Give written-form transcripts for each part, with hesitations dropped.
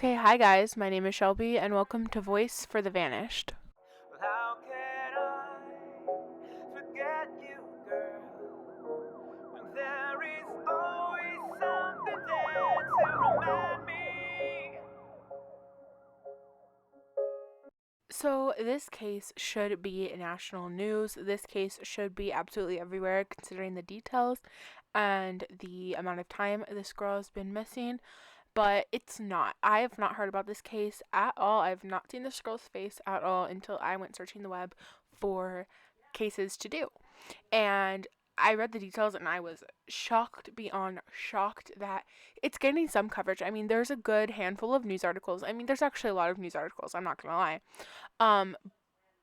Okay, hi guys, my name is Shelby, and welcome to Voice for the Vanished. Well, how can I forget you, girl, when there is always something there to remind me? So, this case should be national news. This case should be absolutely everywhere considering the details and the amount of time this girl has been missing, but it's not. I have not heard about this case at all. I've not seen this girl's face at all until I went searching the web for cases to do. And I read the details and I was shocked beyond shocked that it's getting some coverage. I mean, there's a good handful of news articles. I mean, there's actually a lot of news articles, I'm not going to lie. Um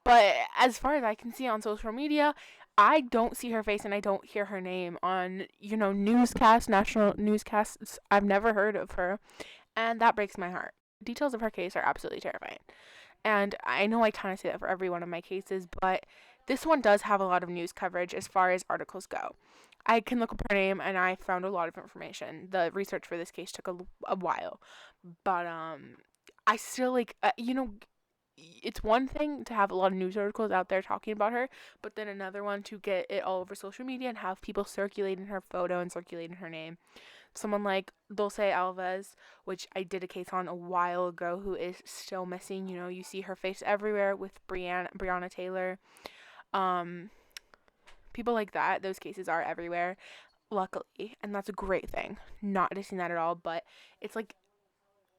but as far as I can see on social media, I don't see her face and I don't hear her name on, newscasts, national newscasts. I've never heard of her, and that breaks my heart. Details of her case are absolutely terrifying. And I know I kind of say that for every one of my cases, but this one does have a lot of news coverage as far as articles go. I can look up her name and I found a lot of information. The research for this case took a while, but I still it's one thing to have a lot of news articles out there talking about her, but then another one to get it all over social media and have people circulating her photo and circulating her name. Someone like Dulce Alves, which I did a case on a while ago, who is still missing. You see her face everywhere with Breonna Taylor. Um, People like that, those cases are everywhere, luckily, and that's a great thing. Not dissing that at all, but it's like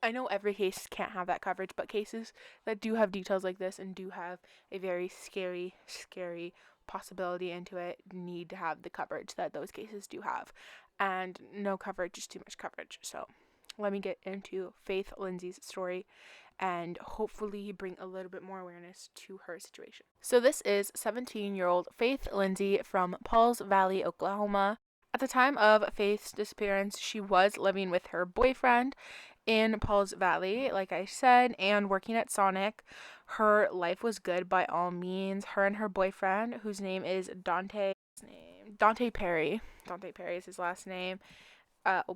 I know every case can't have that coverage, but cases that do have details like this and do have a very scary, scary possibility into it need to have the coverage that those cases do have. And no coverage is too much coverage. So let me get into Faith Lindsey's story and hopefully bring a little bit more awareness to her situation. So this is 17-year-old Faith Lindsey from Pauls Valley, Oklahoma. At the time of Faith's disappearance, she was living with her boyfriend in Pauls Valley, like I said, and working at Sonic. Her life was good by all means. Her and her boyfriend, whose name is Dante Perry. Dante Perry is his last name.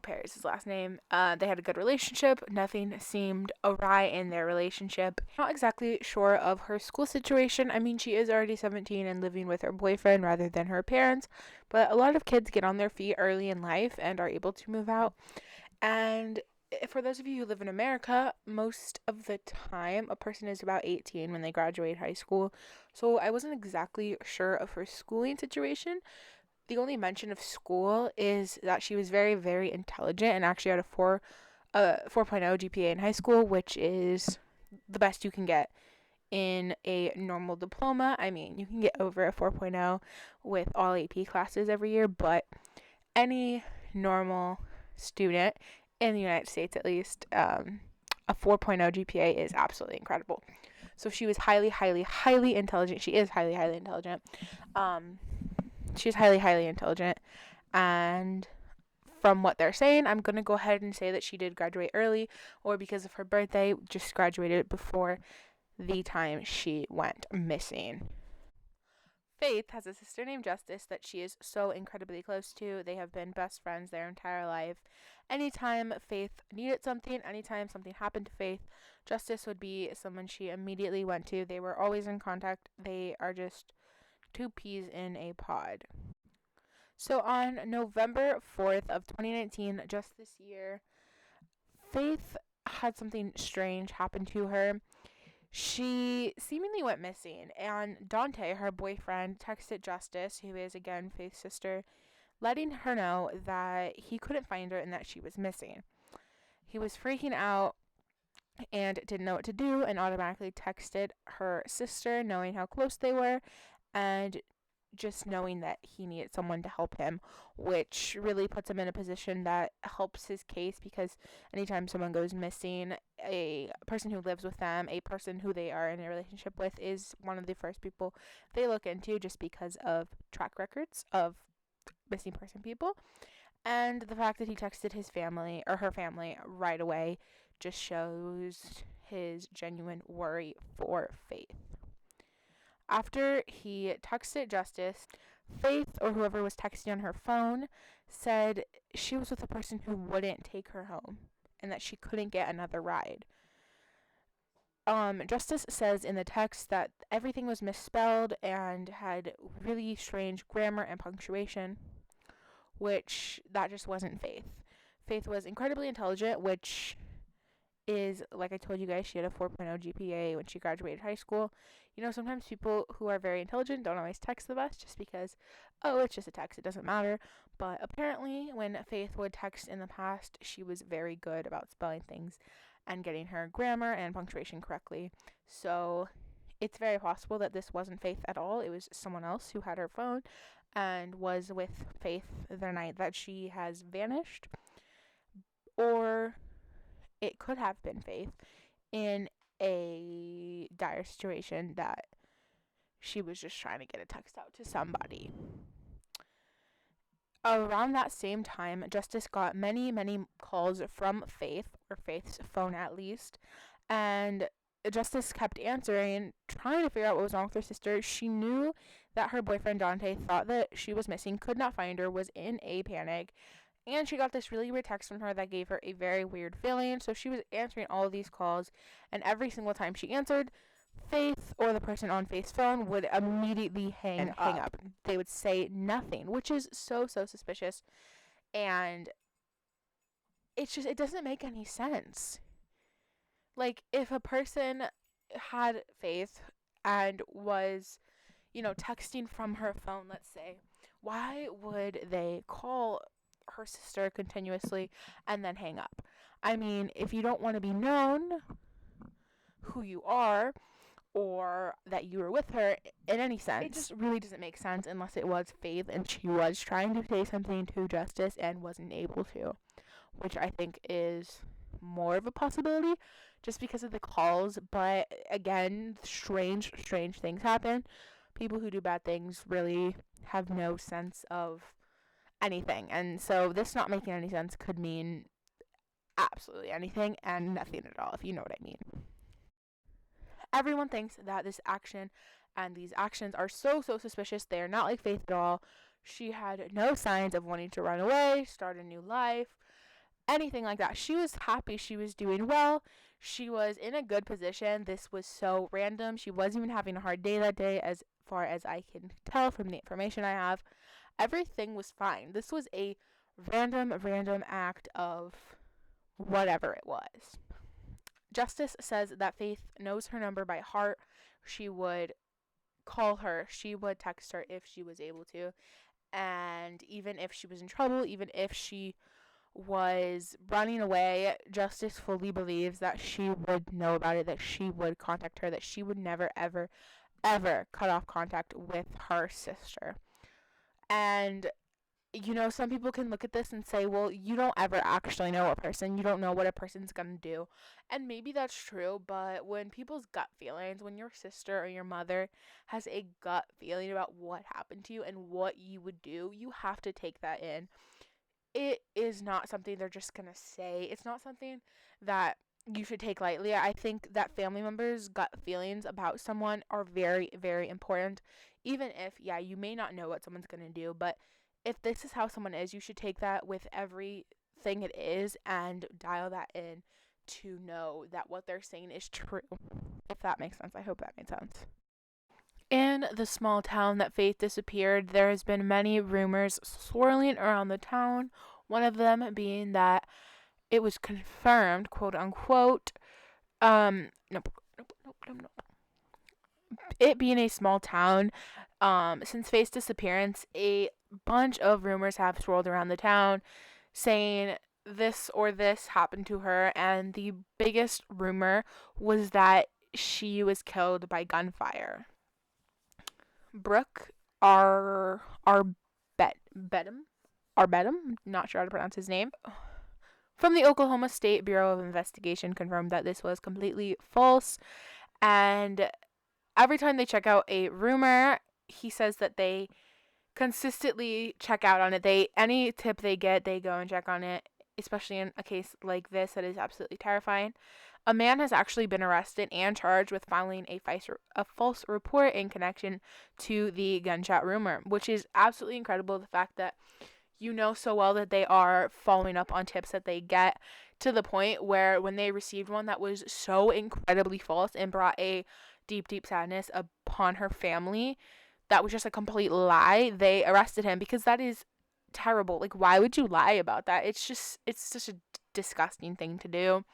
Perry is his last name. They had a good relationship. Nothing seemed awry in their relationship. Not exactly sure of her school situation. I mean, she is already 17 and living with her boyfriend rather than her parents, but a lot of kids get on their feet early in life and are able to move out. And for those of you who live in America, most of the time a person is about 18 when they graduate high school. So I wasn't exactly sure of her schooling situation. The only mention of school is that she was very, very intelligent and actually had a 4.0 GPA in high school, which is the best you can get in a normal diploma. I mean, you can get over a 4.0 with all AP classes every year, but any normal student in the United States, at least, a 4.0 GPA is absolutely incredible. So she was highly, highly, highly intelligent. She is highly, highly intelligent. Um, she's highly, highly intelligent. And from what they're saying, I'm going to go ahead and say that she did graduate early, or because of her birthday, just graduated before the time she went missing. Faith has a sister named Justice that she is so incredibly close to. They have been best friends their entire life. Anytime Faith needed something, anytime something happened to Faith, Justice would be someone she immediately went to. They were always in contact. They are just two peas in a pod. So on November 4th of 2019, just this year, Faith had something strange happen to her. She seemingly went missing, and Dante, her boyfriend, texted Justice, who is again Faith's sister, letting her know that he couldn't find her and that she was missing. He was freaking out and didn't know what to do and automatically texted her sister, knowing how close they were and just knowing that he needed someone to help him, which really puts him in a position that helps his case because anytime someone goes missing, a person who lives with them, a person who they are in a relationship with, is one of the first people they look into just because of track records of missing person people. And the fact that he texted his family or her family right away just shows his genuine worry for Faith. After he texted Justice, Faith, or whoever was texting on her phone, said she was with a person who wouldn't take her home and that she couldn't get another ride. Justice says in the text that everything was misspelled and had really strange grammar and punctuation, which that just wasn't Faith. Faith was incredibly intelligent, which is, like I told you guys, she had a 4.0 GPA when she graduated high school. You know, sometimes people who are very intelligent don't always text the best just because, oh, it's just a text, it doesn't matter. But apparently, when Faith would text in the past, she was very good about spelling things and getting her grammar and punctuation correctly. So it's very possible that this wasn't Faith at all. It was someone else who had her phone and was with Faith the night that she has vanished. Or it could have been Faith in a dire situation that she was just trying to get a text out to somebody. Around that same time, Justice got many, many calls from Faith, or Faith's phone at least, and Justice kept answering, trying to figure out what was wrong with her sister. She knew that her boyfriend Dante thought that she was missing, could not find her, was in a panic, and she got this really weird text from her that gave her a very weird feeling. So she was answering all of these calls, and every single time she answered, Faith or the person on Faith's phone would immediately hang up. They would say nothing, which is so suspicious, and it doesn't make any sense. Like, if a person had Faith and was, texting from her phone, let's say, why would they call her sister continuously and then hang up? I mean, if you don't want to be known who you are, or that you were with her in any sense, it just really doesn't make sense unless it was Faith and she was trying to say something to Justice and wasn't able to, which I think is more of a possibility just because of the calls. But again, strange things happen. People who do bad things really have no sense of anything, and so this not making any sense could mean absolutely anything and nothing at all, if you know what I mean. Everyone thinks that this action and these actions are so suspicious. They are not like Faith at all. She had no signs of wanting to run away, start a new life, anything like that. She was happy. She was doing well. She was in a good position. This was so random. She wasn't even having a hard day that day, as far as I can tell from the information I have. Everything was fine. This was a random act of whatever it was. Justice says that Faith knows her number by heart. She would call her, she would text her if she was able to, and even if she was in trouble, even if she was running away, Justice fully believes that she would know about it, that she would contact her, that she would never ever cut off contact with her sister. And some people can look at this and say, well, you don't ever actually know a person. You don't know what a person's going to do. And maybe that's true, but when people's gut feelings, when your sister or your mother has a gut feeling about what happened to you and what you would do, you have to take that in. It is not something they're just going to say. It's not something that you should take lightly. I think that family members' gut feelings about someone are very, very important. Even if, you may not know what someone's going to do, but if this is how someone is, you should take that with everything it is and dial that in to know that what they're saying is true. If that makes sense. I hope that made sense. In the small town that Faith disappeared, there has been many rumors swirling around the town, one of them being that it was confirmed, quote unquote, nope. It being a small town, since Faith's disappearance, a bunch of rumors have swirled around the town saying this or this happened to her, and the biggest rumor was that she was killed by gunfire. Brooke Arbedem, not sure how to pronounce his name, from the Oklahoma State Bureau of Investigation confirmed that this was completely false, and every time they check out a rumor, he says that they consistently check out on it. Any tip they get, they go and check on it, especially in a case like this that is absolutely terrifying. A man has actually been arrested and charged with filing a false report in connection to the gunshot rumor, which is absolutely incredible. The fact that so well that they are following up on tips that they get to the point where when they received one that was so incredibly false and brought a deep, deep sadness upon her family, that was just a complete lie, they arrested him because that is terrible. Like, why would you lie about that? It's such a disgusting thing to do.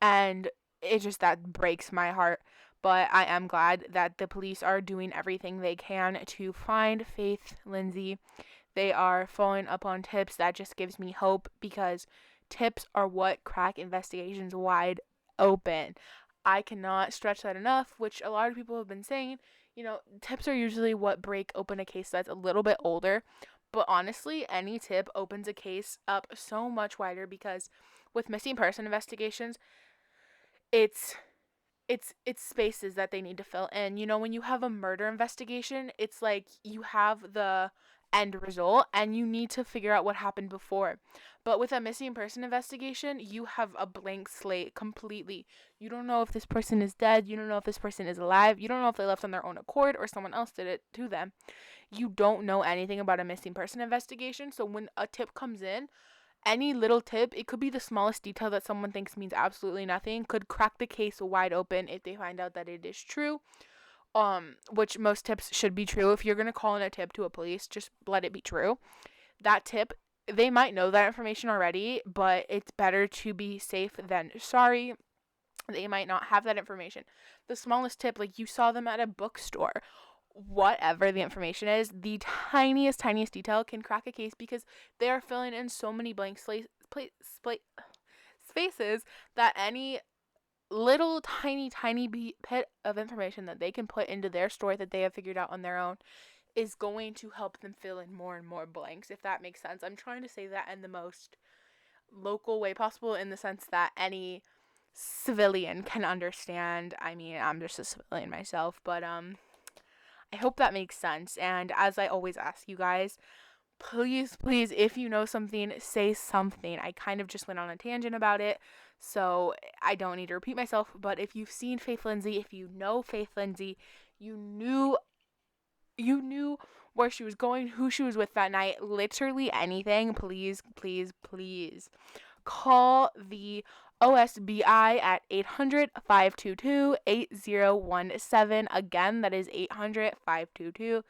And it just, that breaks my heart. But I am glad that the police are doing everything they can to find Faith Lindsey. They are following up on tips. That just gives me hope because tips are what crack investigations wide open. I cannot stretch that enough, which a lot of people have been saying. Tips are usually what break open a case that's a little bit older. But honestly, any tip opens a case up so much wider because with missing person investigations, it's it's spaces that they need to fill in. When you have a murder investigation, it's like you have the end result and you need to figure out what happened before. But with a missing person investigation, you have a blank slate completely. You don't know if this person is dead, you don't know if this person is alive, you don't know if they left on their own accord or someone else did it to them. You don't know anything about a missing person investigation, so when a tip comes in, any little tip, it could be the smallest detail that someone thinks means absolutely nothing, could crack the case wide open if they find out that it is true. Which most tips should be true. If you're gonna call in a tip to a police, just let it be true. That tip, they might know that information already, but it's better to be safe than sorry. They might not have that information. The smallest tip, like you saw them at a bookstore, whatever the information is, the tiniest detail can crack a case because they are filling in so many blank spaces that any little tiny bit of information that they can put into their story that they have figured out on their own is going to help them fill in more and more blanks, if that makes sense. I'm trying to say that in the most local way possible, in the sense that any civilian can understand. I mean, I'm just a civilian myself, but I hope that makes sense. And as I always ask you guys, please, if you know something, say something. I kind of just went on a tangent about it, so I don't need to repeat myself. But if you've seen Faith Lindsey, if you know Faith Lindsey, you knew where she was going, who she was with that night, literally anything, please, call the OSBI at 800-522-8017. Again, that is 800-522-8017.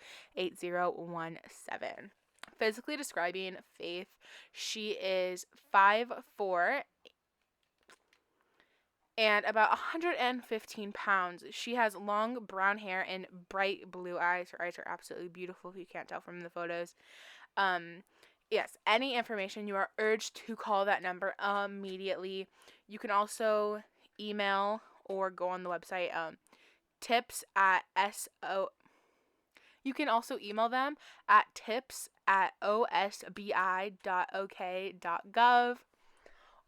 Physically describing Faith, she is 5'4" and about 115 pounds. She has long brown hair and bright blue eyes. Her eyes are absolutely beautiful if you can't tell from the photos. Yes, any information, you are urged to call that number immediately. You can also email or go on the website, tips at SO. You can also email them at tips@osbi.ok.gov.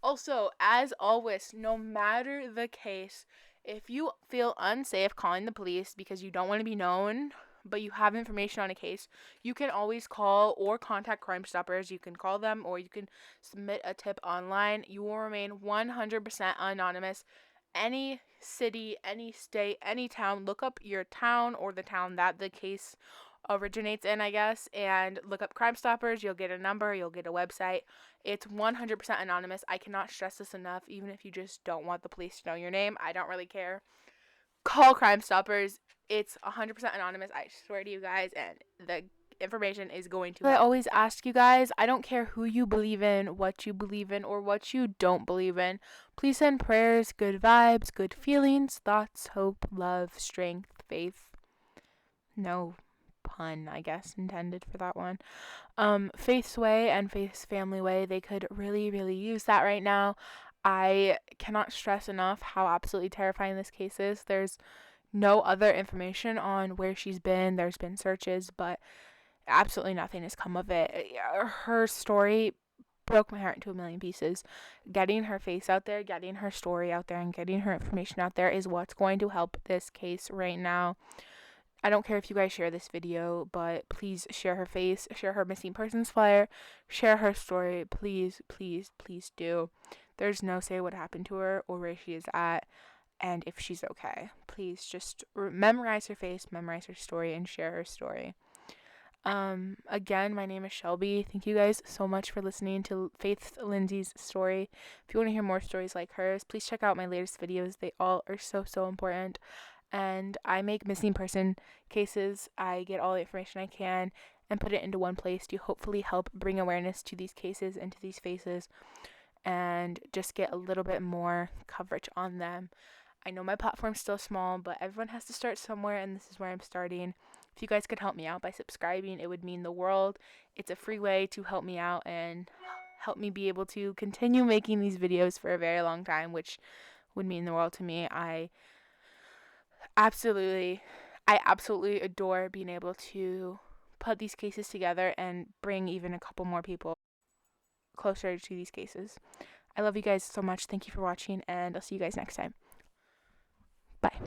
Also, as always, no matter the case, if you feel unsafe calling the police because you don't want to be known, but you have information on a case, you can always call or contact Crime Stoppers. You can call them or you can submit a tip online. You will remain 100% anonymous. Any city, any state, any town, look up your town or the town that the case originates in, I guess, and look up Crime Stoppers. You'll get a number, you'll get a website. It's 100% anonymous. I cannot stress this enough. Even if you just don't want the police to know your name, I don't really care. Call Crime Stoppers. It's 100% anonymous. I swear to you guys, and the information is going to. I always ask you guys, I don't care who you believe in, what you believe in, or what you don't believe in. Please send prayers, good vibes, good feelings, thoughts, hope, love, strength, faith. No pun, I guess, intended for that one. Faith's Way and Faith's Family Way, they could really, really use that right now. I cannot stress enough how absolutely terrifying this case is. There's no other information on where she's been. There's been searches, but absolutely nothing has come of it. Her story broke my heart into a million pieces. Getting her face out there, getting her story out there, and getting her information out there is what's going to help this case right now. I don't care if you guys share this video, but please share her face, share her missing persons flyer, share her story. Please do. There's no say what happened to her or where she is at and if she's okay. Please just memorize her face, memorize her story, and share her story. Again, my name is Shelby. Thank you guys so much for listening to Faith Lindsey's story. If you want to hear more stories like hers, please check out my latest videos. They all are so, so important. And I make missing person cases. I get all the information I can and put it into one place to hopefully help bring awareness to these cases and to these faces and just get a little bit more coverage on them. I know my platform's still small, but everyone has to start somewhere, and this is where I'm starting. If you guys could help me out by subscribing, it would mean the world. It's a free way to help me out and help me be able to continue making these videos for a very long time, which would mean the world to me. Absolutely, I absolutely adore being able to put these cases together and bring even a couple more people closer to these cases. I love you guys so much. Thank you for watching, and I'll see you guys next time. Bye.